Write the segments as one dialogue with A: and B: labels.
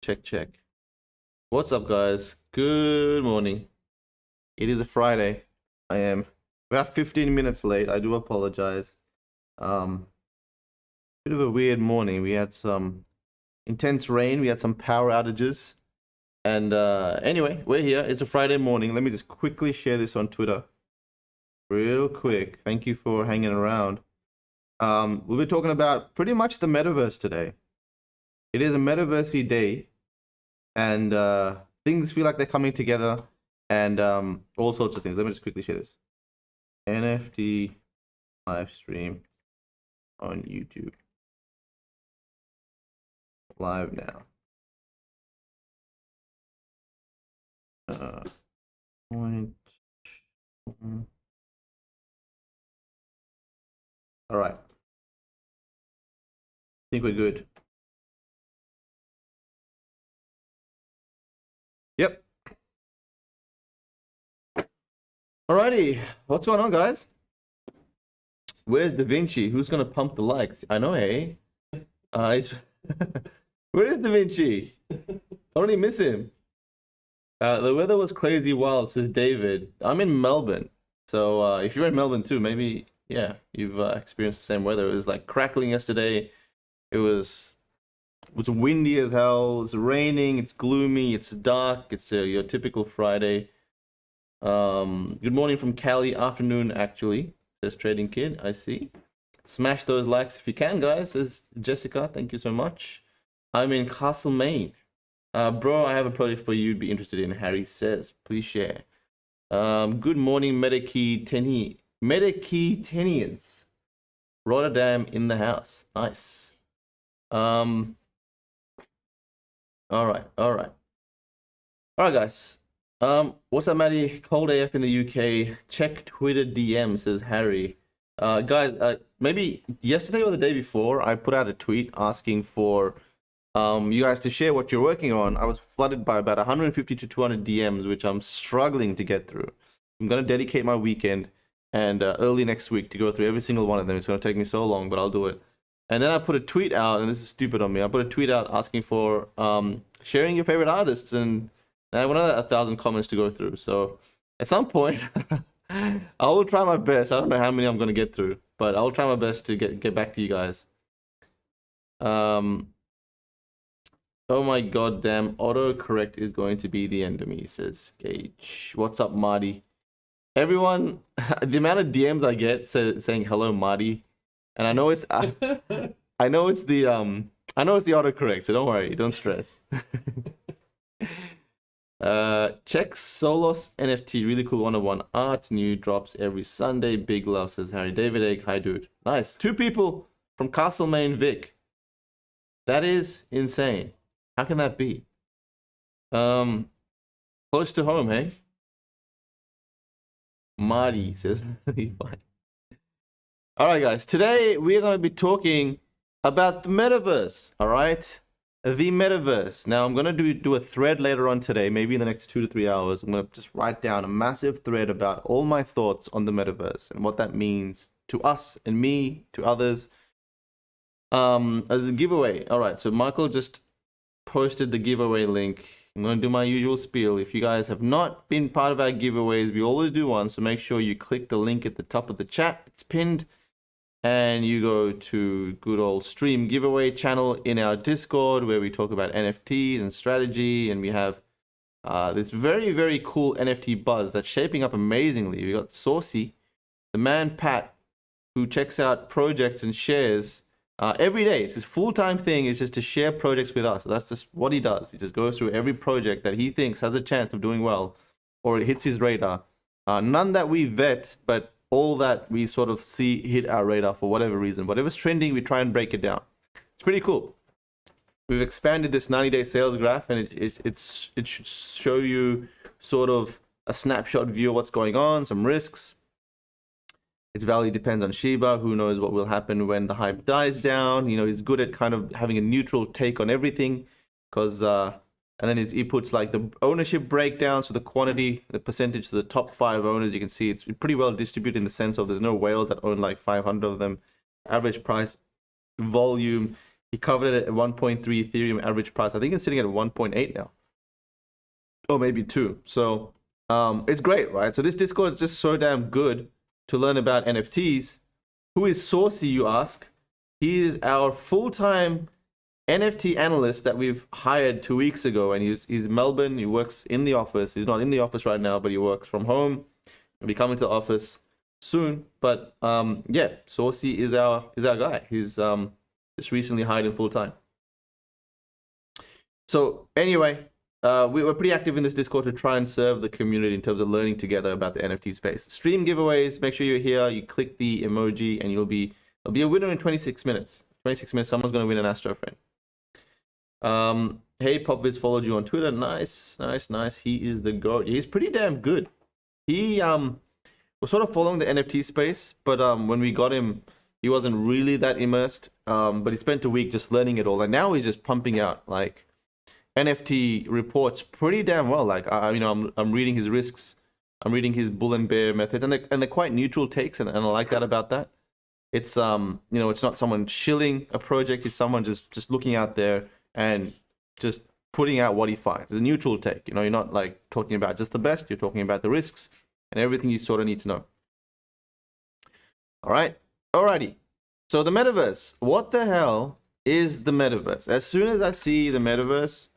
A: Check. What's up, guys? Good morning. It is a Friday. I am about 15 minutes late. I do apologize. Bit of a weird morning. We had some intense rain. We had some power outages. And anyway, we're here. It's a Friday morning. Let me just quickly share this on Twitter. Real quick. Thank you for hanging around. We'll be talking about pretty much the metaverse today. It is a metaversey day, and things feel like they're coming together, and all sorts of things. Let me just quickly share this. NFT live stream on YouTube. Live now. All right. I think we're good. Yep. Alrighty, what's going on, guys? Where's Da Vinci? Who's gonna pump the likes? I know, hey. Where is Da Vinci? I already miss him. The weather was crazy wild, says David. I'm in Melbourne, so if you're in Melbourne too, maybe yeah, you've experienced the same weather. It was like crackling yesterday. It was windy as hell. It's raining. It's gloomy. It's dark. It's your typical Friday. Good morning from Cali. Afternoon, actually, says Trading Kid. I see. Smash those likes if you can, guys, says Jessica. Thank you so much. I'm in Castlemaine. Bro, I have a project for you you'd be interested in, Harry says. Please share. Good morning, Mediketenians. Rotterdam in the house. Nice. All right, guys. What's up, Maddie? Cold AF in the UK. Check Twitter DM, says Harry. Guys, maybe yesterday or the day before, I put out a tweet asking for you guys to share what you're working on. I was flooded by about 150 to 200 DMs, which I'm struggling to get through. I'm gonna dedicate my weekend and early next week to go through every single one of them. It's gonna take me so long, but I'll do it. And then I put a tweet out, and this is stupid on me. I put a tweet out asking for sharing your favorite artists, and I have another 1,000 comments to go through. So at some point, I will try my best. I don't know how many I'm going to get through, but I'll try my best to get back to you guys. Oh my goddamn, autocorrect is going to be the end of me, says Gage. What's up, Marty? Everyone, the amount of DMs I get saying hello, Marty. And I know it's I know it's the autocorrect, so don't worry, don't stress. Check Solos NFT, really cool 101 art, new drops every Sunday. Big love, says Harry. David Egg, hi dude. Nice. 2 people from Castlemaine, Vic. That is insane. How can that be? Close to home, hey? Marty says fine. All right, guys, today we are going to be talking about the metaverse, all right? The metaverse. Now, I'm going to do a thread later on today, maybe in the next 2 to 3 hours. I'm going to just write down a massive thread about all my thoughts on the metaverse and what that means to us and me, to others, as a giveaway. All right, so Michael just posted the giveaway link. I'm going to do my usual spiel. If you guys have not been part of our giveaways, we always do one, so make sure you click the link at the top of the chat. It's pinned. And you go to good old stream giveaway channel in our Discord where we talk about NFTs and strategy. And we have this very, very cool NFT buzz that's shaping up amazingly. We got Saucy, the man Pat, who checks out projects and shares every day. It's his full-time thing is just to share projects with us. So that's just what he does. He just goes through every project that he thinks has a chance of doing well or it hits his radar. None that we vet, but all that we sort of see hit our radar for whatever reason. Whatever's trending, we try and break it down. It's pretty cool. We've expanded this 90-day sales graph, and it should show you sort of a snapshot view of what's going on, some risks. Its value depends on Shiba. Who knows what will happen when the hype dies down. You know, he's good at kind of having a neutral take on everything because and then he puts like the ownership breakdown, so the quantity, the percentage to the top 5 owners. You can see it's pretty well distributed in the sense of there's no whales that own like 500 of them. Average price, volume. He covered it at 1.3 Ethereum average price. I think it's sitting at 1.8 now, or maybe 2. So it's great, right? So this Discord is just so damn good to learn about NFTs. Who is Saucy, you ask? He is our full-time NFT analyst that we've hired 2 weeks ago, and he's Melbourne. He works in the office. He's not in the office right now, but he works from home. He'll be coming to the office soon. But yeah, Saucy is our guy. He's just recently hired him full-time. So anyway, we were pretty active in this Discord to try and serve the community in terms of learning together about the NFT space. Stream giveaways. Make sure you're here. You click the emoji, and there'll be a winner in 26 minutes. 26 minutes. Someone's going to win an Astro Frame. Hey, PopViz followed you on Twitter. Nice. He is the GOAT. He's pretty damn good. He was sort of following the NFT space, but when we got him, he wasn't really that immersed. But he spent a week just learning it all, and now he's just pumping out like NFT reports pretty damn well. Like I'm reading his risks, I'm reading his bull and bear methods, and they're quite neutral takes, and I like that about that. It's it's not someone shilling a project. It's someone just looking out there and just putting out what he finds. It's a neutral take. You're not like talking about just the best. You're talking about the risks and everything you sort of need to know. All right. Alrighty. So the metaverse. What the hell is the metaverse? As soon as I see the metaverse,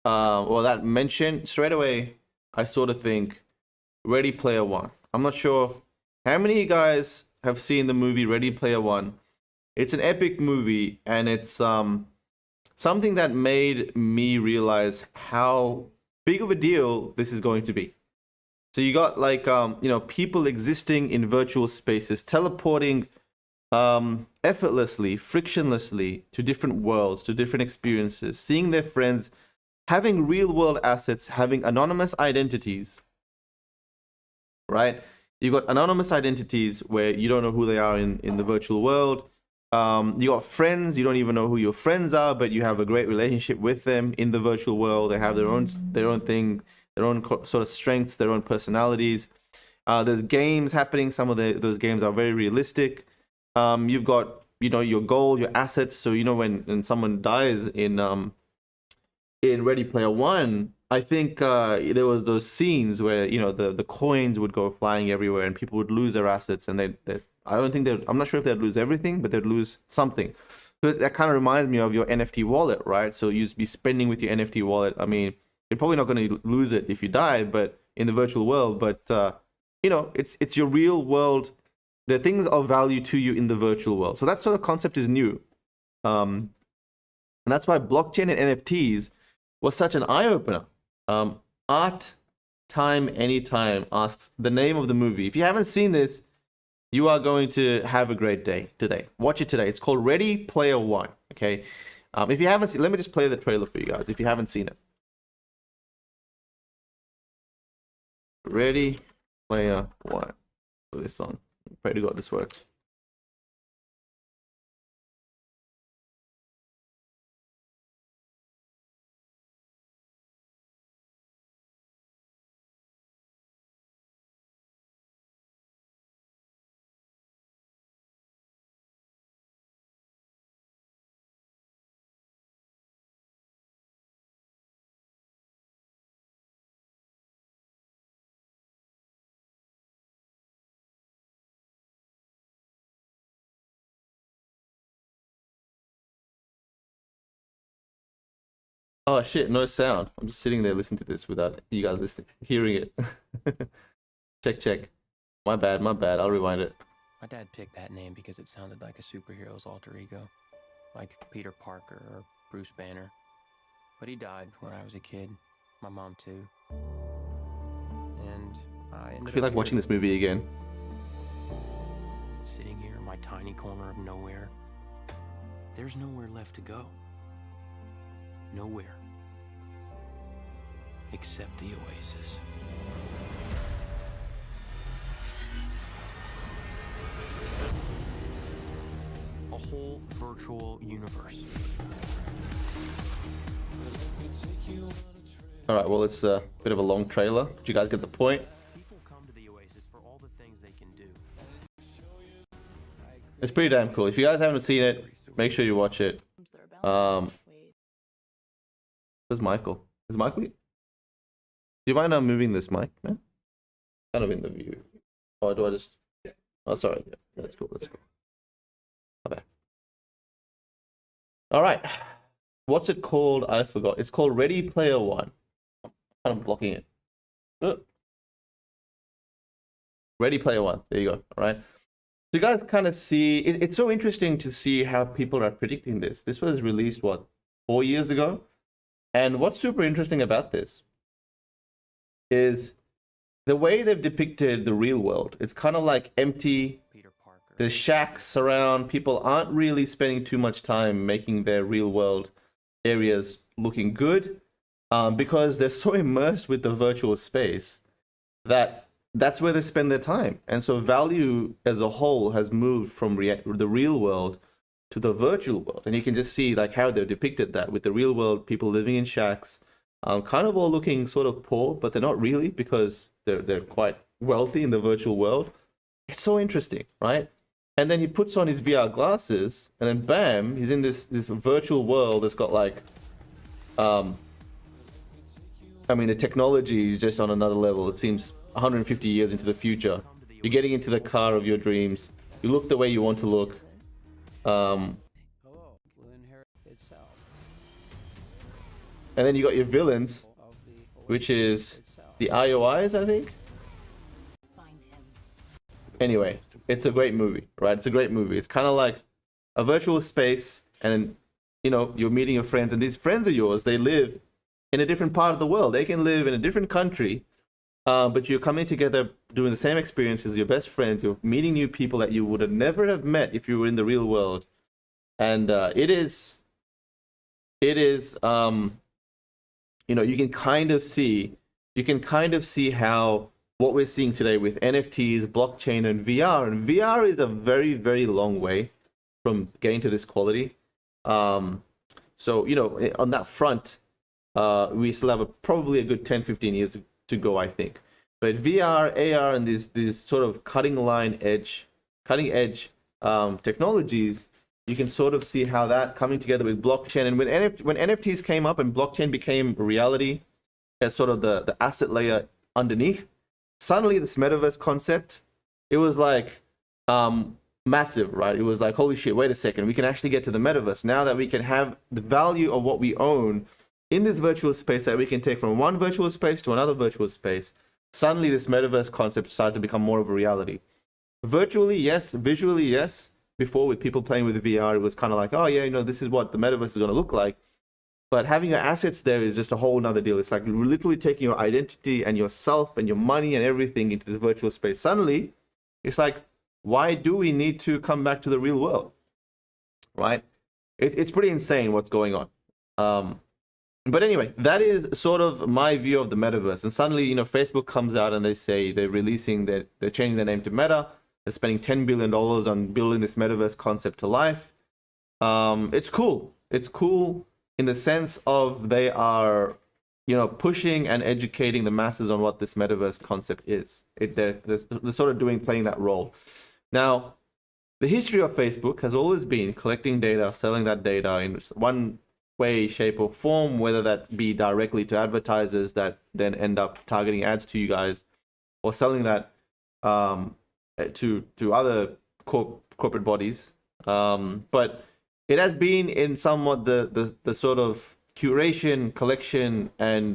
A: or that mention, straight away, I sort of think Ready Player One. I'm not sure how many of you guys have seen the movie Ready Player One. It's an epic movie, and it's something that made me realize how big of a deal this is going to be. So you got like people existing in virtual spaces, teleporting effortlessly, frictionlessly to different worlds, to different experiences, seeing their friends, having real world assets, having anonymous identities, right? You've got anonymous identities where you don't know who they are in the virtual world. You got friends, you don't even know who your friends are, but you have a great relationship with them in the virtual world. They have their own thing, their own sort of strengths, their own personalities. There's games happening. Some of those games are very realistic. You've got your goal, your assets. So when someone dies in Ready Player One, I think there was those scenes where the coins would go flying everywhere and people would lose their assets, and I'm not sure if they'd lose everything, but they'd lose something. So that kind of reminds me of your NFT wallet, right? So you'd be spending with your NFT wallet. I mean, you're probably not going to lose it if you die, but in the virtual world. But it's your real world. The things of value to you in the virtual world. So that sort of concept is new, and that's why blockchain and NFTs was such an eye opener. Art Time Anytime asks the name of the movie. If you haven't seen this, you are going to have a great day today. Watch it today. It's called Ready Player One. Okay. If you haven't seen, let me just play the trailer for you guys. If you haven't seen it, Ready Player One. For this song. Pray to God this works. Oh shit, no sound. I'm just sitting there listening to this without you guys hearing it. Check. My bad. I'll rewind it.
B: My dad picked that name because it sounded like a superhero's alter ego, like Peter Parker or Bruce Banner. But he died when I was a kid. My mom too. And I
A: feel like watching this movie again.
B: Sitting here in my tiny corner of nowhere. There's nowhere left to go. Nowhere. Except the oasis. A whole virtual universe.
A: Alright, well, it's a bit of a long trailer. Did you guys get the point?
B: People come to the oasis for all the things they can do.
A: It's pretty damn cool. If you guys haven't seen it, make sure you watch it.
C: Wait.
A: Where's Michael? Is Michael? Do you mind moving this mic, man? Kind of in the view. Or do I just? Yeah. Oh, sorry. Yeah, that's cool. That's cool. Okay. All right. What's it called? I forgot. It's called Ready Player One. I'm kind of blocking it. Ready Player One. There you go. All right. So you guys kind of see. It's so interesting to see how people are predicting this. This was released, what, 4 years ago? And what's super interesting about this is the way they've depicted the real world. It's kind of like empty.
B: Peter Parker.
A: There's shacks around. People aren't really spending too much time making their real world areas looking good because they're so immersed with the virtual space that that's where they spend their time. And so value as a whole has moved from the real world to the virtual world. And you can just see like how they've depicted that with the real world, people living in shacks, kind of all looking sort of poor, but they're not really because they're quite wealthy in the virtual world. It's so interesting, right? And then he puts on his VR glasses, and then bam, he's in this virtual world that's got like, I mean, the technology is just on another level. It seems 150 years into the future. You're getting into the car of your dreams. You look the way you want to look. And then you got your villains, which is the IOIs, I think. Anyway, it's a great movie, right? It's a great movie. It's kind of like a virtual space, and you know, you're meeting your friends, and these friends of yours, they live in a different part of the world. They can live in a different country, but you're coming together, doing the same experience as your best friends. You're meeting new people that you would have never have met if you were in the real world, and it is, you know, you can kind of see how what we're seeing today with NFTs, blockchain, and VR. And VR is a very, very long way from getting to this quality. So, you know, on that front, we still have probably a good 10, 15 years to go, I think. But VR, AR, and these sort of cutting edge technologies, you can sort of see how that coming together with blockchain. And when NFTs came up and blockchain became a reality as sort of the asset layer underneath, suddenly this metaverse concept, it was like massive, right? It was like, holy shit, wait a second, we can actually get to the metaverse now, that we can have the value of what we own in this virtual space that we can take from one virtual space to another virtual space. Suddenly this metaverse concept started to become more of a reality. Virtually, yes. Visually, yes. Before, with people playing with VR, it was kind of like, oh yeah, you know, this is what the metaverse is going to look like. But having your assets there is just a whole nother deal. It's like you're literally taking your identity and yourself and your money and everything into this virtual space. Suddenly, it's like, why do we need to come back to the real world? Right? It's pretty insane what's going on. But anyway, that is sort of my view of the metaverse. And suddenly, you know, Facebook comes out and they say they're changing their name to Meta. They're spending $10 billion on building this metaverse concept to life. It's cool. It's cool in the sense of they are, you know, pushing and educating the masses on what this metaverse concept is. They're sort of playing that role. Now, the history of Facebook has always been collecting data, selling that data in one way, shape, or form, whether that be directly to advertisers that then end up targeting ads to you guys, or selling that to other corporate bodies. But it has been in somewhat the sort of curation, collection, and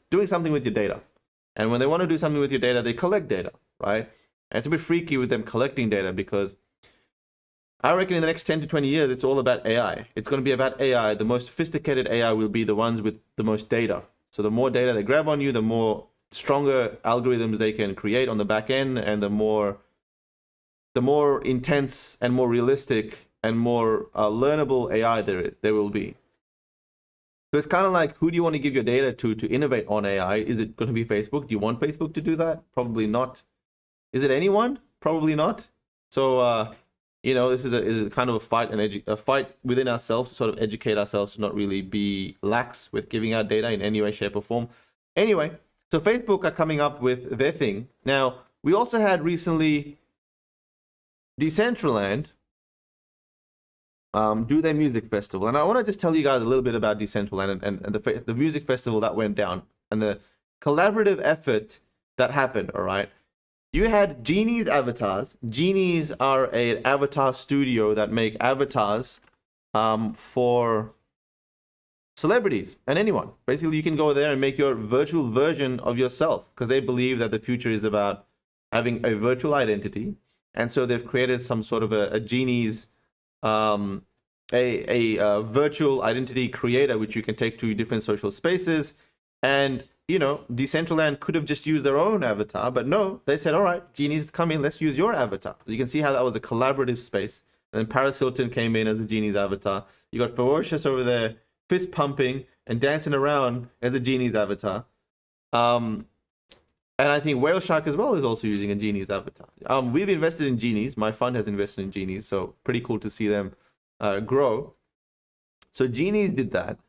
A: doing something with your data. And when they want to do something with your data, they collect data, right? And it's a bit freaky with them collecting data, because I reckon in the next 10 to 20 years, it's all about AI. It's going to be about AI. The most sophisticated AI will be the ones with the most data. So the more data they grab on you, the more stronger algorithms they can create on the back end, and the more intense and more realistic and more learnable AI there will be. So it's kind of like, who do you want to give your data to innovate on AI? Is it going to be Facebook? Do you want Facebook to do that? Probably not. Is it anyone? Probably not. So you know, this is a kind of a fight within ourselves to sort of educate ourselves to not really be lax with giving our data in any way, shape, or form. Anyway, so Facebook are coming up with their thing. Now, we also had recently Decentraland do their music festival. And I want to just tell you guys a little bit about Decentraland and the music festival that went down and the collaborative effort that happened. All right. You had Genie's avatars. Genies are an avatar studio that make avatars for celebrities and anyone. Basically, you can go there and make your virtual version of yourself because they believe that the future is about having a virtual identity. And so they've created some sort of a Genie's a virtual identity creator, which you can take to different social spaces. And you know, Decentraland could have just used their own avatar, but no, they said, all right, Genies, come in, let's use your avatar. So you can see how that was a collaborative space. And then Paris Hilton came in as a Genie's avatar. You got Ferocious over there, fist pumping and dancing around as a Genie's avatar. And I think Whale Shark as well is also using a Genie's avatar. We've invested in Genies. My fund has invested in Genies, so pretty cool to see them grow. So Genies did that.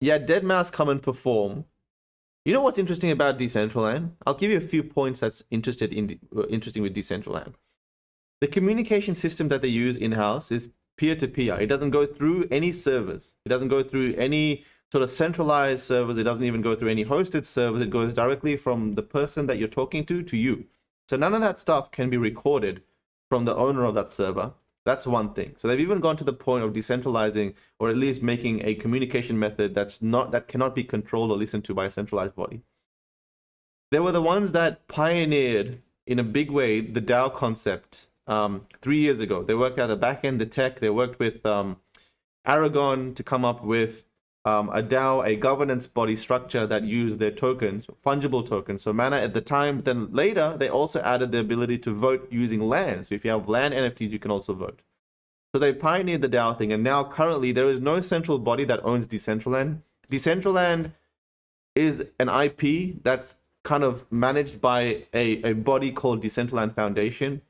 A: Yeah, Deadmau5 come and perform. You know what's interesting about Decentraland? I'll give you a few points that's interesting with Decentraland. The communication system that they use in-house is peer-to-peer. It doesn't go through any servers. It doesn't go through any sort of centralized servers. It doesn't even go through any hosted servers. It goes directly from the person that you're talking to you. So none of that stuff can be recorded from the owner of that server. That's one thing. So they've even gone to the point of decentralizing, or at least making a communication method that cannot be controlled or listened to by a centralized body. They were the ones that pioneered in a big way the DAO concept 3 years ago. They worked out the back end, the tech. They worked with Aragon to come up with a DAO, a governance body structure that used their tokens, fungible tokens. So Mana at the time, then later, they also added the ability to vote using land. So if you have land NFTs, you can also vote. So they pioneered the DAO thing. And now currently there is no central body that owns Decentraland. Decentraland is an IP that's kind of managed by a body called Decentraland Foundation.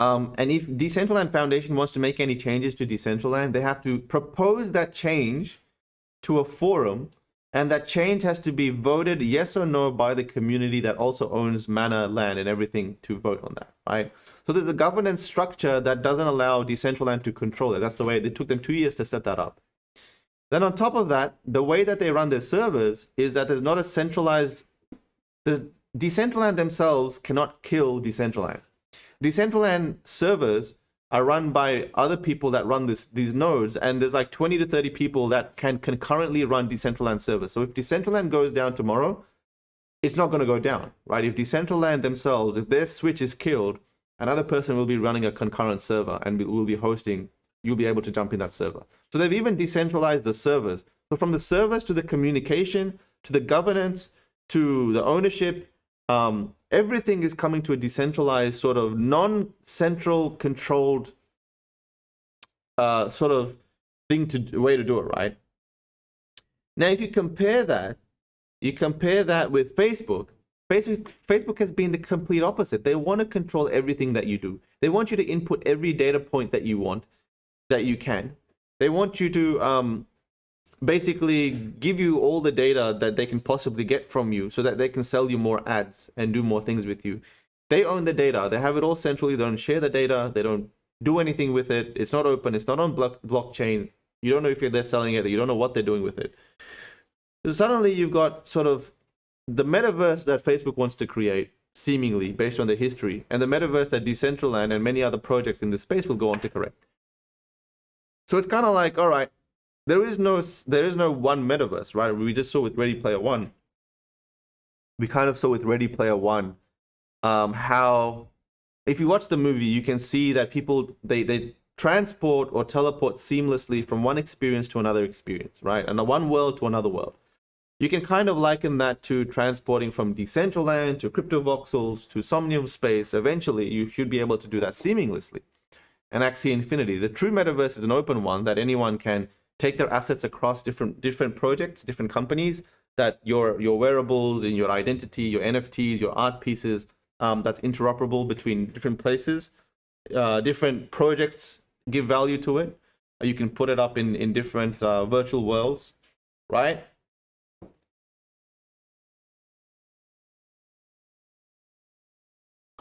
A: And if Decentraland Foundation wants to make any changes to Decentraland, they have to propose that change to a forum, and that change has to be voted yes or no by the community that also owns Mana, land, and everything to vote on that, right? So there's a governance structure that doesn't allow Decentraland to control it. That's the way it took them 2 years to set that up. Then on top of that, the way that they run their servers is that there's not a centralized... Decentraland themselves cannot kill Decentraland. Decentraland servers are run by other people that run these nodes, and there's like 20 to 30 people that can concurrently run Decentraland servers. So if Decentraland goes down tomorrow, it's not going to go down, right? If Decentraland themselves, if their switch is killed, another person will be running a concurrent server and will be hosting, you'll be able to jump in that server. So they've even decentralized the servers. So from the servers to the communication, to the governance, to the ownership, everything is coming to a decentralized sort of non-central controlled sort of way to do it, right? Now, if you compare that with Facebook. Facebook has been the complete opposite. They want to control everything that you do. They want you to input every data point that you want, that you can. They want you to basically give you all the data that they can possibly get from you so that they can sell you more ads and do more things with you. They own the data. They have it all centrally. They don't share the data. They don't do anything with it. It's not open. It's not on blockchain. You don't know if they're selling it. You don't know what they're doing with it. So suddenly you've got sort of the metaverse that Facebook wants to create, seemingly based on their history, and the metaverse that Decentraland and many other projects in this space will go on to correct. So it's kind of like, all right, there is no one metaverse, right? We just saw with Ready Player One. We kind of saw with Ready Player One how, if you watch the movie, you can see that people they transport or teleport seamlessly from one experience to another experience, right? And one world to another world. You can kind of liken that to transporting from Decentraland to CryptoVoxels to Somnium Space. Eventually, you should be able to do that seamlessly. And Axie Infinity. The true metaverse is an open one that anyone can take their assets across different projects, different companies, that your wearables and your identity, your NFTs, your art pieces, that's interoperable between different places. Different projects give value to it. You can put it up in different virtual worlds, right?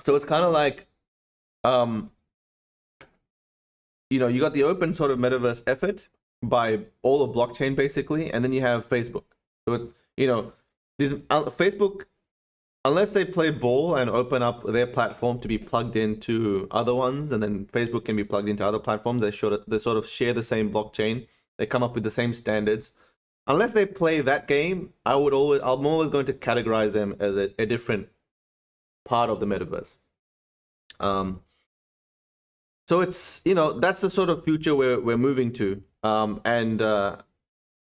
A: So it's kind of like You got the open sort of metaverse effort by all of blockchain basically, and then you have Facebook. So these Facebook, unless they play ball and open up their platform to be plugged into other ones, and then Facebook can be plugged into other platforms, they sort of share the same blockchain. They come up with the same standards. Unless they play that game, I'm always going to categorize them as a different part of the metaverse. So it's that's the sort of future we're moving to, and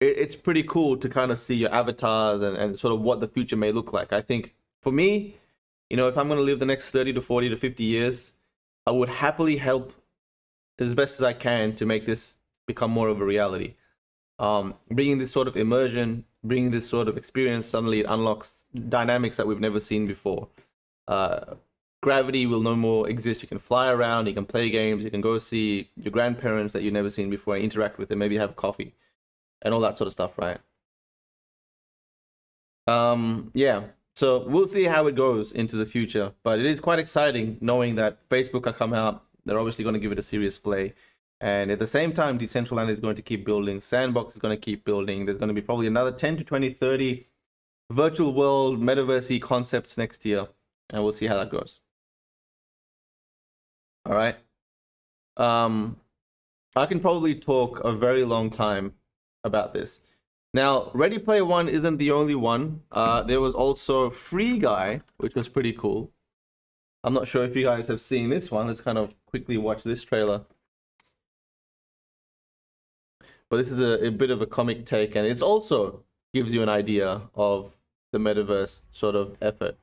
A: it's pretty cool to kind of see your avatars and sort of what the future may look like. I think for me, if I'm going to live the next 30 to 40 to 50 years, I would happily help as best as I can to make this become more of a reality. Bringing this sort of immersion, bringing this sort of experience, suddenly it unlocks dynamics that we've never seen before. Gravity will no more exist. You can fly around, you can play games, you can go see your grandparents that you've never seen before, and interact with them, maybe have coffee and all that sort of stuff, right? Yeah, so we'll see how it goes into the future, but it is quite exciting knowing that Facebook are come out. They're obviously going to give it a serious play, and at the same time, Decentraland is going to keep building, Sandbox is going to keep building. There's going to be probably another 10 to 20, 30 virtual world metaverse concepts next year, and we'll see how that goes. All right. I can probably talk a very long time about this. Now, Ready Player One isn't the only one. There was also Free Guy, which was pretty cool. I'm not sure if you guys have seen this one. Let's kind of quickly watch this trailer. But this is a bit of a comic take, and it also gives you an idea of the metaverse sort of effort.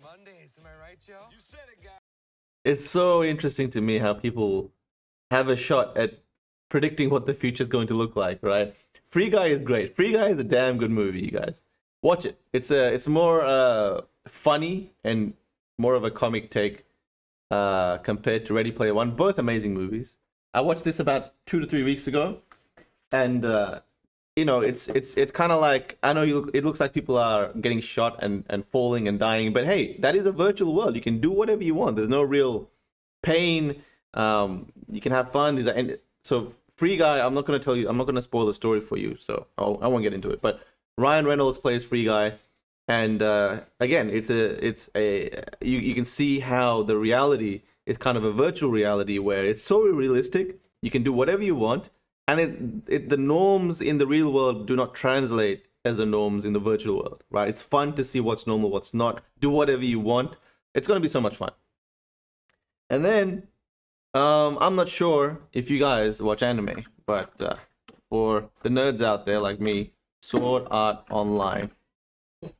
C: Mondays, am I right, Joe? You said it, guy.
A: It's so interesting to me how people have a shot at predicting what the future is going to look like, right? Free Guy is great. Free Guy is a damn good movie, you guys. Watch it. It's more funny and more of a comic take compared to Ready Player One. Both amazing movies. I watched this about 2 to 3 weeks ago, and it's kind of like, I know it looks like people are getting shot and falling and dying, but hey, that is a virtual world. You can do whatever you want. There's no real pain. You can have fun. And so Free Guy, I'm not going to tell you, I'm not going to spoil the story for you, so I won't get into it. But Ryan Reynolds plays Free Guy, and again, you can see how the reality is kind of a virtual reality where it's so realistic. You can do whatever you want. And the norms in the real world do not translate as the norms in the virtual world, right? It's fun to see what's normal, what's not. Do whatever you want. It's going to be so much fun. And then, I'm not sure if you guys watch anime, but for the nerds out there like me, Sword Art Online. If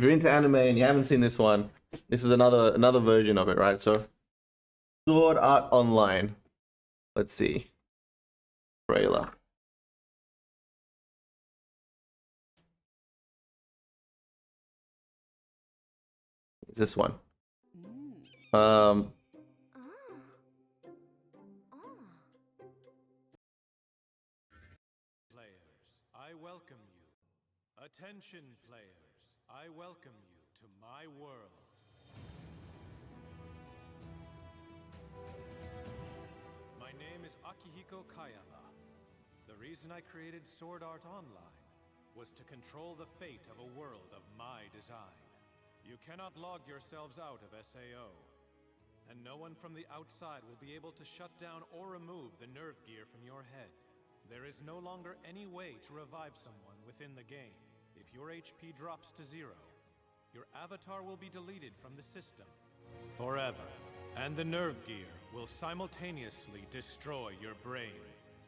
A: you're into anime and you haven't seen this one, this is another version of it, right? So, Sword Art Online. Let's see. Trailer. It's this one.
D: Players, I welcome you. Attention, players. I welcome you to my world. My name is Akihiko Kayama. The reason I created Sword Art Online was to control the fate of a world of my design. You cannot log yourselves out of SAO, and no one from the outside will be able to shut down or remove the nerve gear from your head. There is no longer any way to revive someone within the game. If your HP drops to 0, your avatar will be deleted from the system forever, and the nerve gear will simultaneously destroy your brain.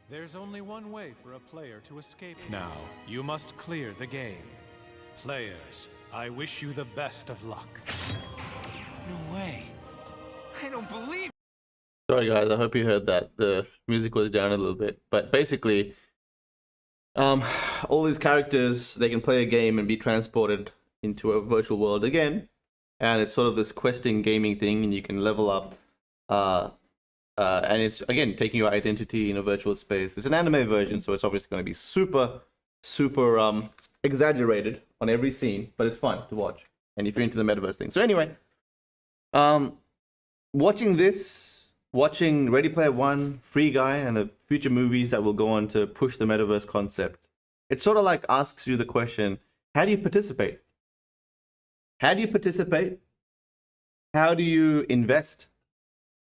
D: There's only one way for a player to escape. Now, you must clear the game. Players, I wish you the best of luck.
C: No way. I don't believe.
A: Sorry guys, I hope you heard that. The music was down a little bit. But basically, um, all these characters, they can play a game and be transported into a virtual world again. And it's sort of this questing gaming thing, and you can level up. And it's, again, taking your identity in a virtual space. It's an anime version, so it's obviously going to be super, super exaggerated on every scene, but it's fun to watch. And if you're into the metaverse thing. So anyway, watching Ready Player One, Free Guy, and the future movies that will go on to push the metaverse concept, it sort of like asks you the question, how do you participate? How do you participate? How do you invest?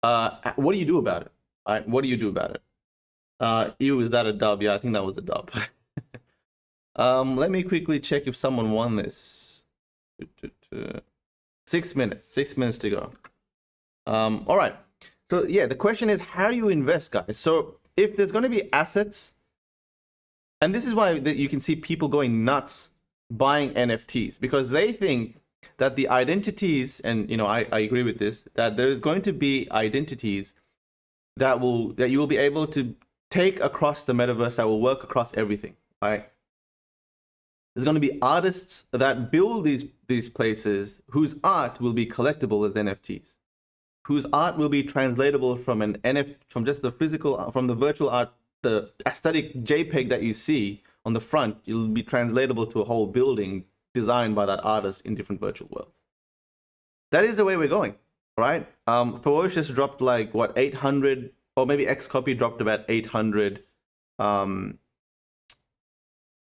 A: What do you do about it? All right, what do you do about it? Is that a dub? Yeah, I think that was a dub. Let me quickly check if someone won this. 6 minutes. 6 minutes to go. All right. So yeah, the question is, how do you invest, guys? So if there's going to be assets, and this is why you can see people going nuts buying NFTs, because they think that the identities, and I agree with this, that there is going to be identities that you will be able to take across the metaverse that will work across everything, right? There's going to be artists that build these places whose art will be collectible as NFTs, whose art will be translatable from an NFT, from just the physical, from the virtual art, the aesthetic JPEG that you see on the front, it'll be translatable to a whole building designed by that artist in different virtual worlds. That is the way we're going, right? Ferocious dropped like, what, 800, or maybe Xcopy dropped about 800, what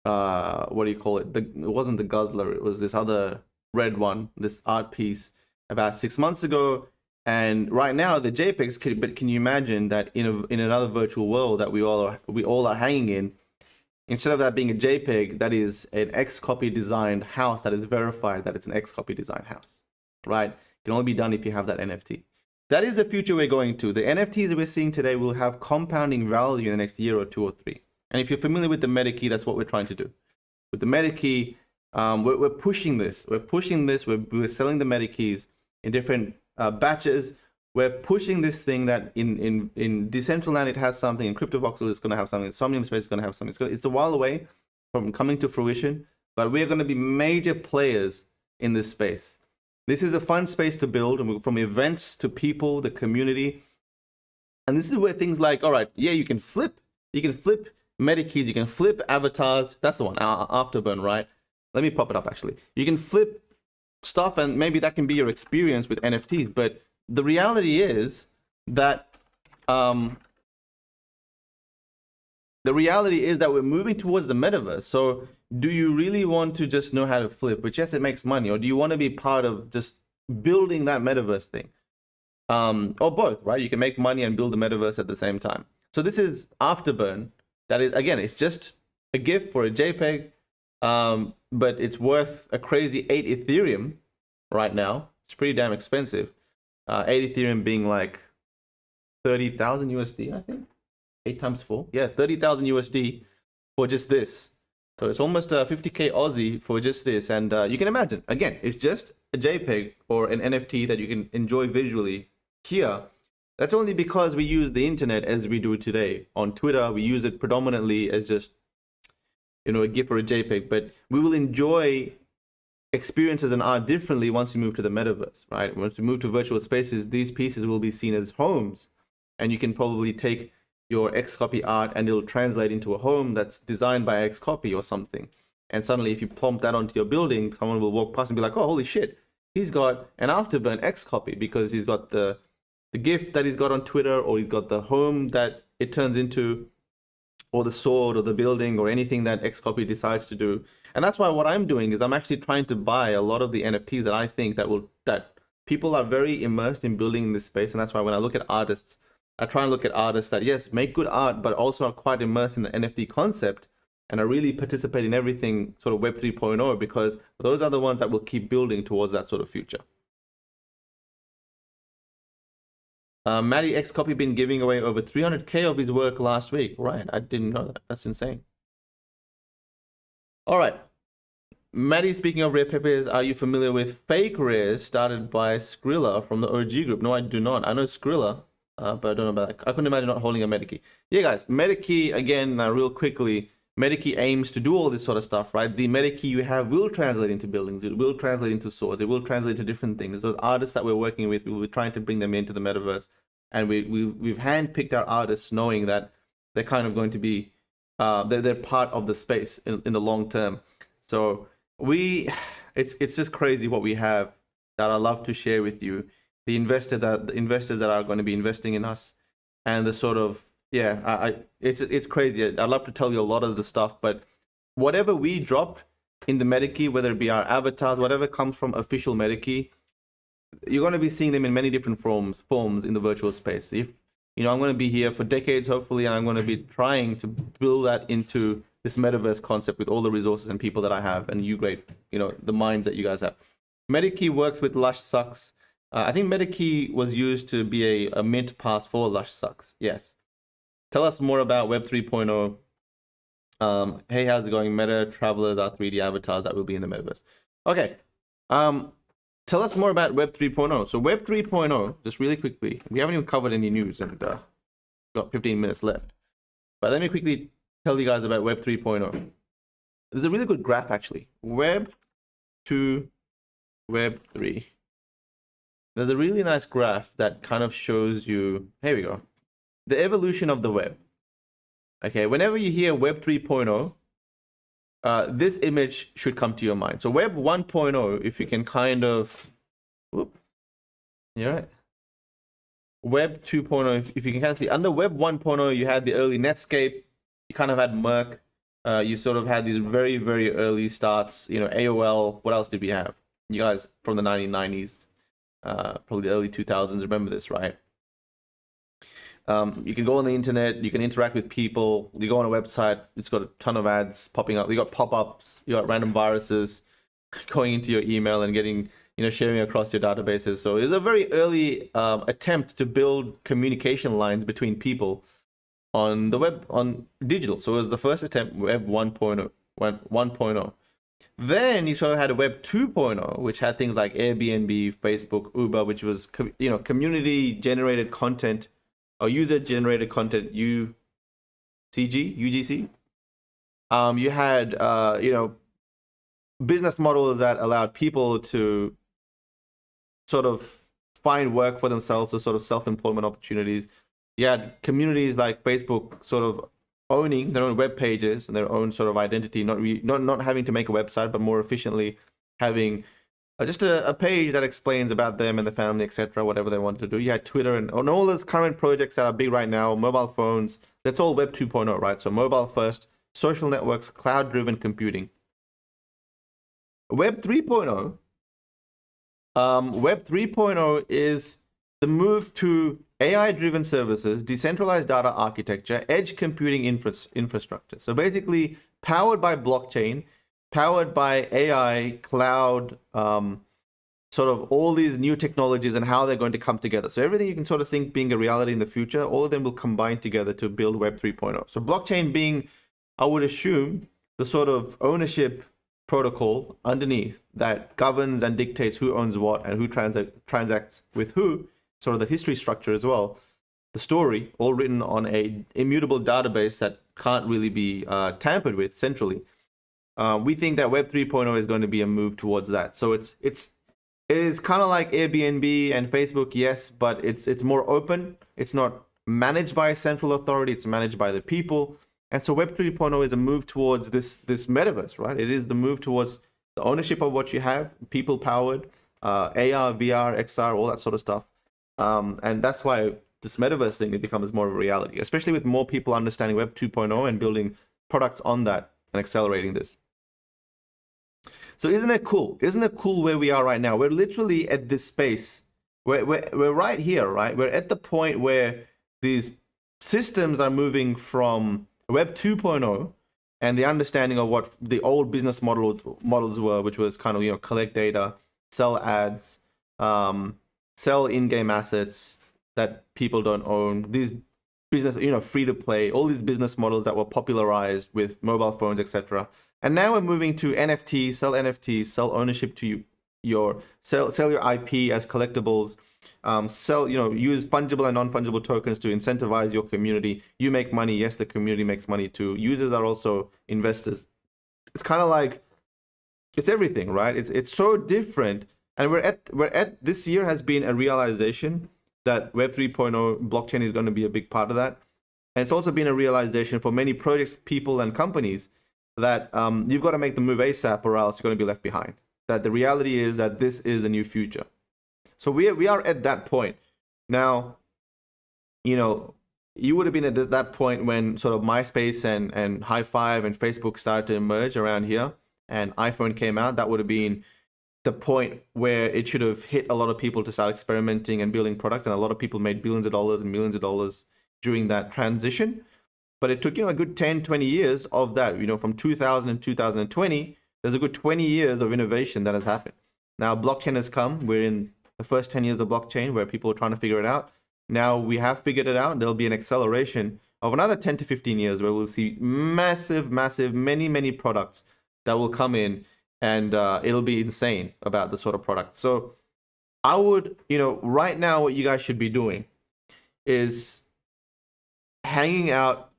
A: do you call it? It wasn't the Guzzler, it was this other red one, this art piece about 6 months ago. And right now the JPEGs, but can you imagine that in another virtual world that we all are hanging in, instead of that being a JPEG, that is an Xcopy designed house that is verified that it's an Xcopy designed house, right? It can only be done if you have that NFT. That is the future we're going to. The NFTs that we're seeing today will have compounding value in the next year or 2 or 3. And if you're familiar with the MetaKey, that's what we're trying to do. With the MetaKey, we're pushing this. We're pushing this. We're selling the MetaKeys in different batches. We're pushing this thing that in Decentraland it has something, in CryptoVoxel it's going to have something, in Somnium Space is going to have something. It's a while away from coming to fruition, but we're going to be major players in this space. This is a fun space to build, and from events to people, the community. And this is where things like, all right, yeah, you can flip MetaKeys, you can flip avatars. That's the one, Afterburn, right? Let me pop it up actually. You can flip stuff, and maybe that can be your experience with NFTs, but the reality is that we're moving towards the metaverse. So do you really want to just know how to flip, which, yes, it makes money, or do you want to be part of just building that metaverse thing? Or both, right? You can make money and build the metaverse at the same time. So this is Afterburn. That is, again, it's just a GIF for a JPEG, but it's worth a crazy 8 Ethereum right now. It's pretty damn expensive. 8 Ethereum being like 30,000 USD, I think. 8 times 4. Yeah, 30,000 USD for just this. So it's almost 50k Aussie for just this. And you can imagine, again, it's just a JPEG or an NFT that you can enjoy visually here. That's only because we use the internet as we do today. On Twitter, we use it predominantly as just, a GIF or a JPEG. But we will enjoy experiences and art differently once we move to the metaverse, right? Once we move to virtual spaces, these pieces will be seen as homes, and you can probably take your Xcopy art and it'll translate into a home that's designed by Xcopy or something. And suddenly, if you plump that onto your building, someone will walk past and be like, "Oh, holy shit, he's got an Afterburn Xcopy because he's got the GIF that he's got on Twitter, or he's got the home that it turns into, or the sword or the building or anything that Xcopy decides to do." And that's why what I'm doing is I'm actually trying to buy a lot of the NFTs that I think that people are very immersed in building in this space. And that's why when I look at artists, I try and look at artists that, yes, make good art, but also are quite immersed in the NFT concept and are really participate in everything sort of Web 3.0, because those are the ones that will keep building towards that sort of future. Matty Xcopy been giving away over 300k of his work last week. Right, I didn't know that. That's insane. All right. Maddie, speaking of rare papers, are you familiar with fake rares started by Skrilla from the OG group? No, I do not. I know Skrilla, but I don't know about that. I couldn't imagine not holding a MetaKey. Yeah, guys, MetaKey, again, real quickly, MetaKey aims to do all this sort of stuff, right? The MetaKey you have will translate into buildings. It will translate into swords. It will translate into different things. Those artists that we're working with, we're trying to bring them into the metaverse. And we've handpicked our artists knowing that they're kind of going to be, they're part of the space in the long term. So it's just crazy what we have that I love to share with you. The investors that are going to be investing in us, and the sort of, it's crazy. I'd love to tell you a lot of the stuff, but whatever we drop in the MetaKey, whether it be our avatars, whatever comes from official MetaKey, you're going to be seeing them in many different forms in the virtual space. If I'm going to be here for decades, hopefully, and I'm going to be trying to build that into this metaverse concept with all the resources and people that I have, and the minds that you guys have. MetaKey works with Lush Sucks. I think MetaKey was used to be a mint pass for Lush Sucks. Yes. Tell us more about Web 3.0. Hey, how's it going? Meta travelers are 3D avatars that will be in the metaverse. Okay. Tell us more about Web 3.0. So Web 3.0, just really quickly, we haven't even covered any news, and got 15 minutes left. But let me quickly tell you guys about Web 3.0. There's a really good graph, actually. Web 2, Web 3. There's a really nice graph that kind of shows you, here we go, the evolution of the web. Okay, whenever you hear Web 3.0, this image should come to your mind. So Web 1.0, if you can kind of, right. Web 2.0, if you can kind of see, under Web 1.0, you had the early Netscape, you kind of had Merck, you sort of had these very, very early starts, AOL. What else did we have? You guys from the 1990s, probably the early 2000s, remember this, right? You can go on the internet, you can interact with people, you go on a website, it's got a ton of ads popping up, you got pop-ups, you got random viruses going into your email and getting, sharing across your databases. So it's a very early attempt to build communication lines between people on the web, on digital. So it was the first attempt, Web 1.0. Then you sort of had a Web 2.0, which had things like Airbnb, Facebook, Uber, which was, community-generated content, or user-generated content, UGC. You had, business models that allowed people to sort of find work for themselves, or sort of self-employment opportunities. You had communities like Facebook sort of owning their own web pages and their own sort of identity, not having to make a website, but more efficiently having just a page that explains about them and the family, etc., whatever they want to do. You had Twitter and all those current projects that are big right now, mobile phones, that's all Web 2.0, right? So mobile first, social networks, cloud-driven computing. Web 3.0, Web 3.0 is the move to AI-driven services, decentralized data architecture, edge computing infrastructure. So basically, powered by blockchain, powered by AI, cloud, sort of all these new technologies and how they're going to come together. So everything you can sort of think being a reality in the future, all of them will combine together to build Web 3.0. So blockchain being, I would assume, the sort of ownership protocol underneath that governs and dictates who owns what and who transacts with who, sort of the history structure as well. The story, all written on a immutable database that can't really be tampered with centrally. We think that Web 3.0 is going to be a move towards that. So it's kind of like Airbnb and Facebook, yes, but it's more open. It's not managed by a central authority. It's managed by the people. And so Web 3.0 is a move towards this metaverse, right? It is the move towards the ownership of what you have, people powered, AR, VR, XR, all that sort of stuff. And that's why this metaverse thing, it becomes more of a reality, especially with more people understanding Web 2.0 and building products on that and accelerating this. So isn't it cool? Isn't it cool where we are right now? We're literally at this space. We're right here, right? We're at the point where these systems are moving from Web 2.0 and the understanding of what the old business models were, which was kind of, collect data, sell ads, sell in-game assets that people don't own. These business, free to play, all these business models that were popularized with mobile phones, etc. And now we're moving to NFTs, sell ownership to sell your IP as collectibles, sell, use fungible and non-fungible tokens to incentivize your community. You make money. Yes, the community makes money too. Users are also investors. It's kind of like, it's everything, right? It's so different. And we're at this year has been a realization that Web 3.0 blockchain is going to be a big part of that. And it's also been a realization for many projects, people, and companies that you've got to make the move ASAP or else you're going to be left behind. That the reality is that this is the new future. So we are at that point. Now, you would have been at that point when sort of MySpace and High Five and Facebook started to emerge around here and iPhone came out. That would have been the point where it should have hit a lot of people to start experimenting and building products. And a lot of people made billions of dollars and millions of dollars during that transition. But it took, a good 10, 20 years of that, from 2000 and 2020, there's a good 20 years of innovation that has happened. Now blockchain has come. We're in the first 10 years of blockchain where people are trying to figure it out. Now we have figured it out. There'll be an acceleration of another 10 to 15 years where we'll see massive, many products that will come in, and it'll be insane about the sort of product. So I would, right now what you guys should be doing is hanging out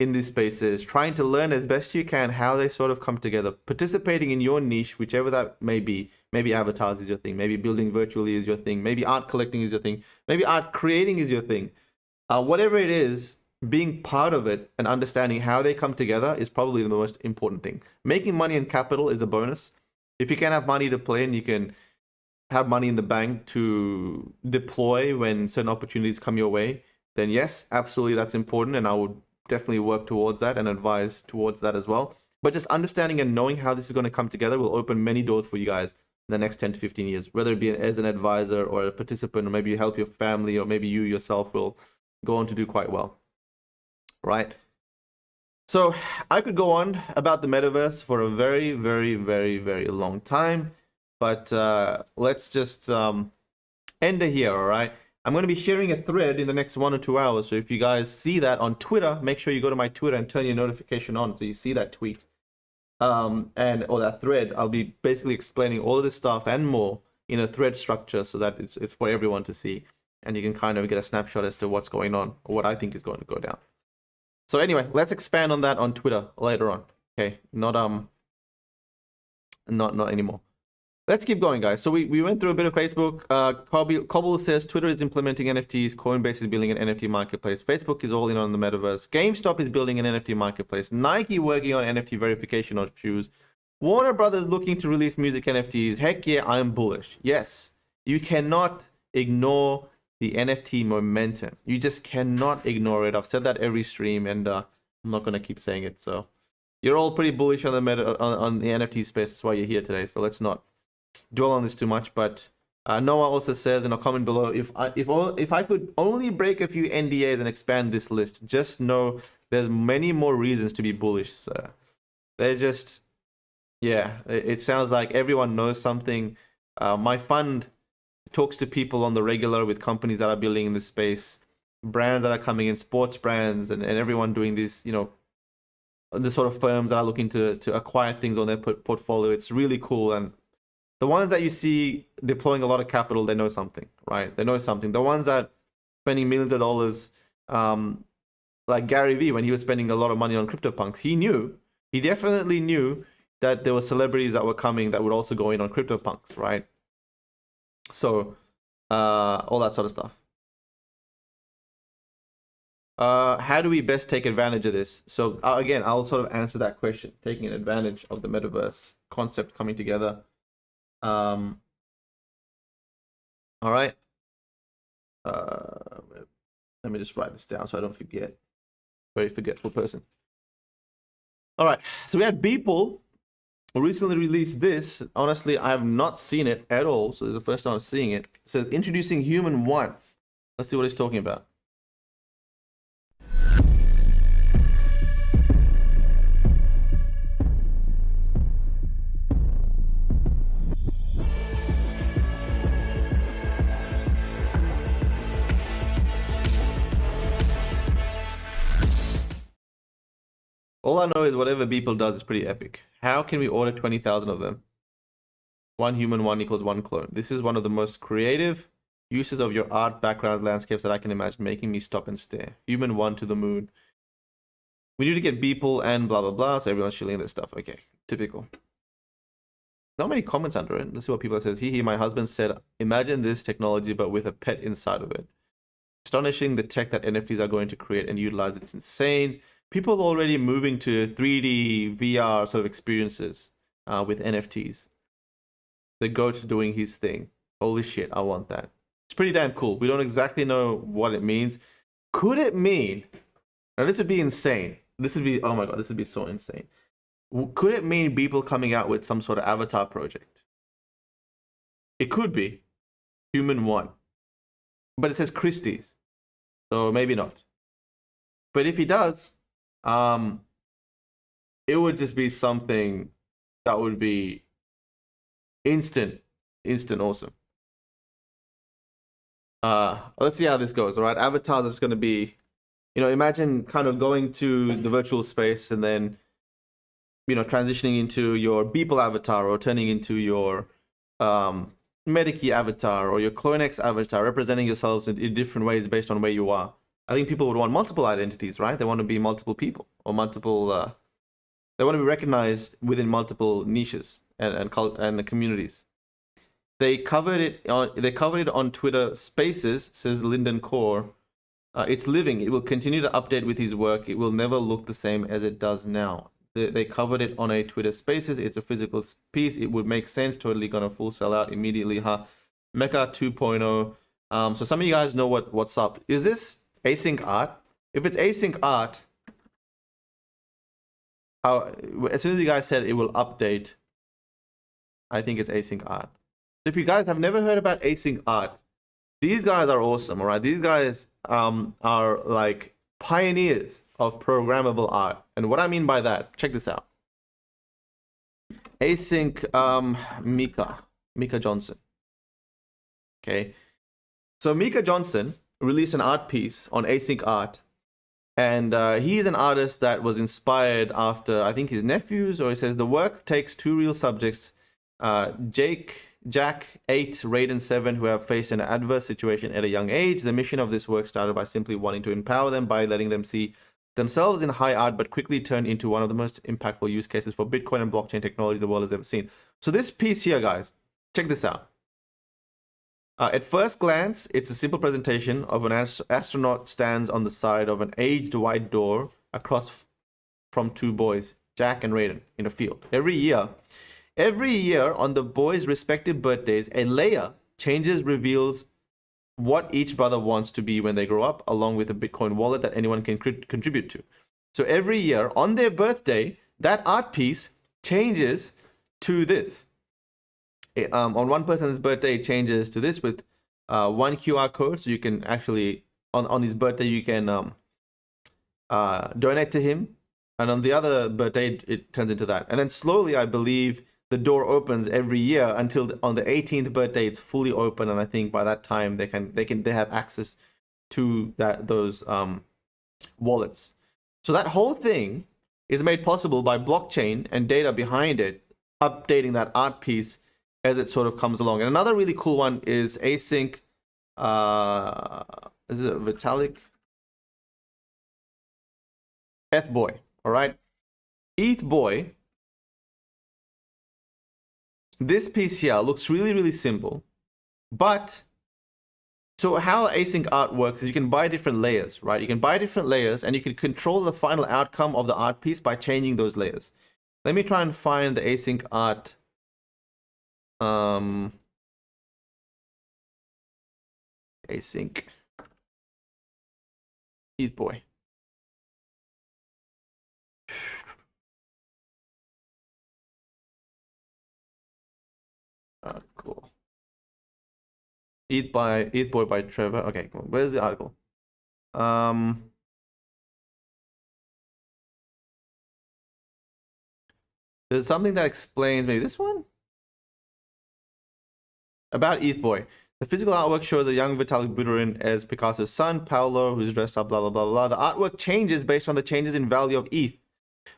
A: in these spaces, trying to learn as best you can how they sort of come together, participating in your niche, whichever that may be. Maybe avatars is your thing, maybe building virtually is your thing, maybe art collecting is your thing, maybe art creating is your thing. Whatever it is, being part of it and understanding how they come together is probably the most important thing. Making money and capital is a bonus. If you can have money to play and you can have money in the bank to deploy when certain opportunities come your way, then yes, absolutely, that's important, and I would definitely work towards that and advise towards that as well. But just understanding and knowing how this is going to come together will open many doors for you guys in the next 10 to 15 years, whether it be as an advisor or a participant, or maybe you help your family, or maybe you yourself will go on to do quite well, right? So I could go on about the metaverse for a very, very, very, very long time, but let's just end it here, all right? I'm going to be sharing a thread in the next 1 or 2 hours. So if you guys see that on Twitter, make sure you go to my Twitter and turn your notification on so you see that tweet or that thread. I'll be basically explaining all of this stuff and more in a thread structure so that it's for everyone to see. And you can kind of get a snapshot as to what's going on or what I think is going to go down. So anyway, let's expand on that on Twitter later on. Okay, not anymore. Let's keep going, guys. So we went through a bit of Facebook. Cobble says Twitter is implementing NFTs. Coinbase is building an NFT marketplace. Facebook is all in on the metaverse. GameStop is building an NFT marketplace. Nike working on NFT verification of shoes. Warner Brothers looking to release music NFTs. Heck yeah, I'm bullish. Yes, you cannot ignore the NFT momentum. You just cannot ignore it. I've said that every stream, and I'm not going to keep saying it. So you're all pretty bullish on the on the NFT space. That's why you're here today. So let's not dwell on this too much. But Noah also says in a comment below, if I could only break a few NDAs and expand this list, just know there's many more reasons to be bullish, sir. They're just, yeah, it sounds like everyone knows something. My fund talks to people on the regular with companies that are building in this space, brands that are coming in, sports brands, and everyone doing this, the sort of firms that are looking to acquire things on their portfolio. It's really cool. And the ones that you see deploying a lot of capital, they know something, right? They know something. The ones that spending millions of dollars, like Gary Vee, when he was spending a lot of money on CryptoPunks, he definitely knew that there were celebrities that were coming that would also go in on CryptoPunks, right? So, all that sort of stuff. How do we best take advantage of this? So again, I'll sort of answer that question, taking advantage of the metaverse concept coming together. All right. Let me just write this down so I don't forget. Very forgetful person. All right. So we had Beeple recently released this. Honestly, I have not seen it at all. So this is the first time I'm seeing it. It says introducing Human 1. Let's see what he's talking about. All I know is whatever Beeple does is pretty epic. How can we order 20,000 of them? One human, one equals one clone. This is one of the most creative Uses of your art, backgrounds, landscapes that I can imagine, making me stop and stare. Human 1 to the moon. We need to get people and blah blah blah. So everyone's chilling their stuff. Okay, typical. Not many comments under it. Let's see what people says. My husband said, imagine this technology but with a pet inside of it. Astonishing the tech that NFTs are going to create and utilize. It's insane. People are already moving to 3D VR sort of experiences with NFTs. The GOAT doing his thing. Holy shit, I want that. It's pretty damn cool. We don't exactly know what it means. Could it mean, now this would be insane. This would be, oh my god, this would be so insane. Could it mean people coming out with some sort of avatar project? It could be. Human 1. But it says Christie's. So maybe not. But if he does, it would just be something that would be instant awesome. Let's see how this goes. All right, avatars are just going to be, imagine kind of going to the virtual space and then transitioning into your Beeple avatar or turning into your Medikey avatar or your CloneX avatar, representing yourselves in different ways based on where you are. I think people would want multiple identities, right? They want to be multiple people or multiple. They want to be recognized within multiple niches and communities. They covered it on Twitter Spaces, says Lyndon Core. It's living. It will continue to update with his work. It will never look the same as it does now. They covered it on a Twitter Spaces. It's a physical piece. It would make sense. Totally gonna full sell out immediately, huh? Mecha 2.0. So some of you guys know what's up. Is this async art? If it's async art, as soon as you guys said it will update, I think it's async art. If you guys have never heard about async art, these guys are awesome, all right? These guys are like pioneers of programmable art. And what I mean by that, check this out. Async Mika Johnson. Okay. So Mika Johnson released an art piece on async art. And he's an artist that was inspired after, I think, his nephews, or he says the work takes two real subjects, Jack 8, Raiden 7, who have faced an adverse situation at a young age. The mission of this work started by simply wanting to empower them by letting them see themselves in high art, but quickly turned into one of the most impactful use cases for Bitcoin and blockchain technology the world has ever seen. So this piece here, guys, check this out. At first glance, it's a simple presentation of an astronaut stands on the side of an aged white door across from two boys, Jack and Raiden, in a field. Every year on the boys' respective birthdays, a layer reveals what each brother wants to be when they grow up, along with a Bitcoin wallet that anyone can contribute to. So every year on their birthday, that art piece changes to this. On one person's birthday, it changes to this with one QR code. So you can actually, on his birthday, you can donate to him. And on the other birthday, it turns into that. And then slowly, I believe, the door opens every year until on the 18th birthday, it's fully open. And I think by that time, they have access to those wallets. So that whole thing is made possible by blockchain and data behind it, updating that art piece as it sort of comes along. And another really cool one is async, is it Vitalik? ETHBoy, all right? ETHBoy, this piece here looks really, really simple. But, so how async art works is you can buy different layers, right? You can buy different layers and you can control the final outcome of the art piece by changing those layers. Let me try and find the async art. Async ETHBoy. Cool. ETHBoy by Trevor. Okay, cool. Where's the article? There's something that explains maybe this one about ETHBoy. The physical artwork shows a young Vitalik Buterin as Picasso's son, Paolo, who's dressed up, blah, blah, blah, blah. The artwork changes based on the changes in value of ETH,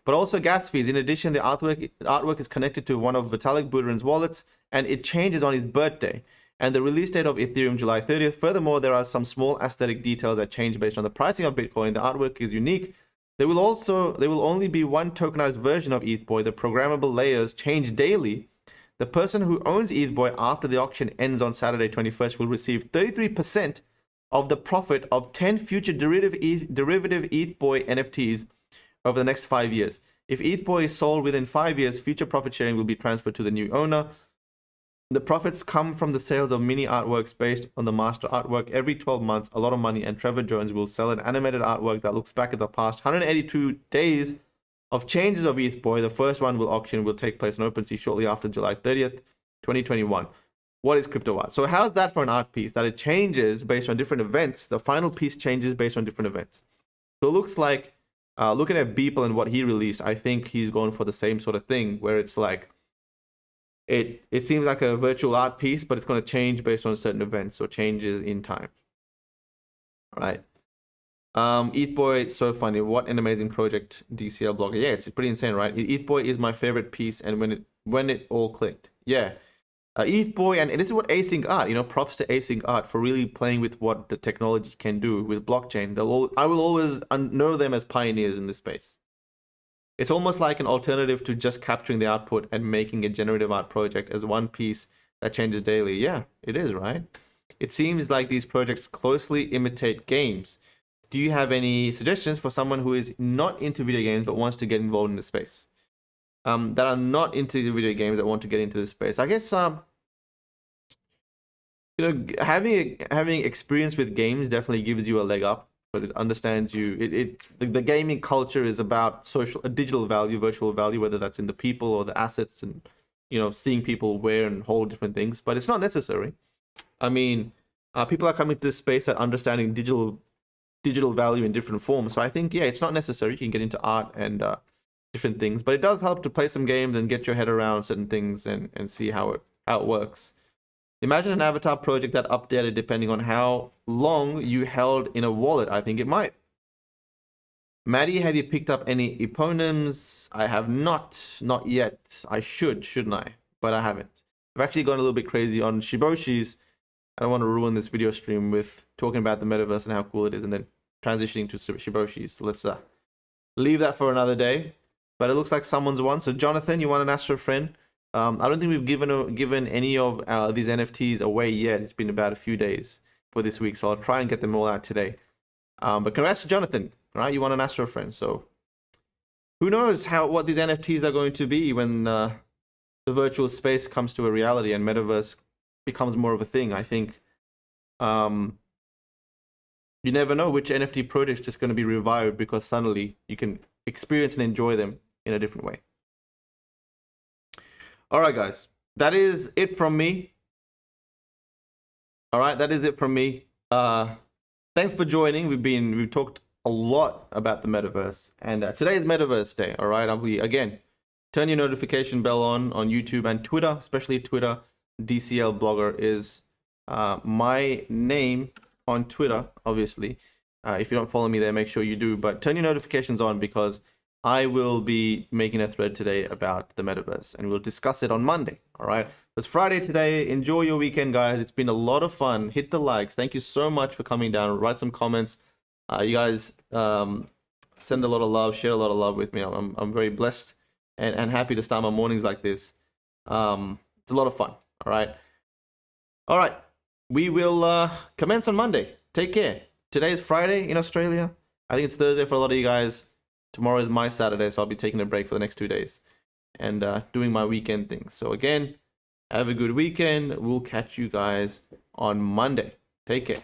A: but also gas fees. In addition, the artwork is connected to one of Vitalik Buterin's wallets, and it changes on his birthday. and the release date of Ethereum July 30th. Furthermore, there are some small aesthetic details that change based on the pricing of Bitcoin. The artwork is unique. There will only be one tokenized version of ETHBoy. The programmable layers change daily. The person who owns ETHBoy after the auction ends on Saturday 21st will receive 33% of the profit of 10 future derivative ETHBoy NFTs over the next 5 years. If ETHBoy is sold within 5 years, future profit sharing will be transferred to the new owner. The profits come from the sales of mini artworks based on the master artwork. Every 12 months, a lot of money, and Trevor Jones will sell an animated artwork that looks back at the past 182 days of changes of ETHBoy. The first one will take place on OpenSea shortly after July 30th, 2021. What is crypto art? So how's that for an art piece? That it changes based on different events. The final piece changes based on different events. So it looks like, looking at Beeple and what he released, I think he's going for the same sort of thing, where it's like, it seems like a virtual art piece, but it's going to change based on certain events or changes in time. All right. ETHBoy, it's so funny. What an amazing project, DCL blogger. Yeah, it's pretty insane, right? ETHBoy is my favorite piece, and when it all clicked. Yeah. ETHBoy, and this is what async art, props to async art for really playing with what the technology can do with blockchain. I will always know them as pioneers in this space. It's almost like an alternative to just capturing the output and making a generative art project as one piece that changes daily. Yeah, it is, right? It seems like these projects closely imitate games. Do you have any suggestions for someone who is not into video games but wants to get involved in the space? That are not into video games that want to get into this space. I guess having experience with games definitely gives you a leg up, but it understands you. The gaming culture is about digital value, virtual value, whether that's in the people or the assets, and seeing people wear and hold different things. But it's not necessary. I mean, people are coming to this space at understanding digital value in different forms. So I think, yeah, it's not necessary. You can get into art and different things, but it does help to play some games and get your head around certain things and see how it works. Imagine an avatar project that updated depending on how long you held in a wallet. I think it might. Maddie, have you picked up any eponyms? I have not yet. I shouldn't I? But I haven't. I've actually gone a little bit crazy on Shiboshis. I don't want to ruin this video stream with talking about the metaverse and how cool it is and then transitioning to Shiboshis. So let's leave that for another day. But it looks like someone's won. So Jonathan, you won an Astro Friend. I don't think we've given any of these NFTs away yet. It's been about a few days for this week, so I'll try and get them all out today. But congrats to Jonathan. All right, you won an Astro Friend. So who knows what these NFTs are going to be when the virtual space comes to a reality and metaverse becomes more of a thing. I think you never know which NFT project is just going to be revived because suddenly you can experience and enjoy them in a different way. All right, guys, that is it from me. All right, that is it from me. Thanks for joining. We've talked a lot about the metaverse, and today is Metaverse Day. All right, again, turn your notification bell on YouTube and Twitter, especially Twitter. DCL blogger is my name on Twitter, obviously. If you don't follow me there, make sure you do. But turn your notifications on because I will be making a thread today about the metaverse, and we'll discuss it on Monday. All right. It's Friday today. Enjoy your weekend, guys. It's been a lot of fun. Hit the likes. Thank you so much for coming down. Write some comments. You guys send a lot of love, share a lot of love with me. I'm very blessed and happy to start my mornings like this. It's a lot of fun. All right. All right. We will commence on Monday. Take care. Today is Friday in Australia. I think it's Thursday for a lot of you guys. Tomorrow is my Saturday, so I'll be taking a break for the next 2 days and doing my weekend thing. So again, have a good weekend. We'll catch you guys on Monday. Take care.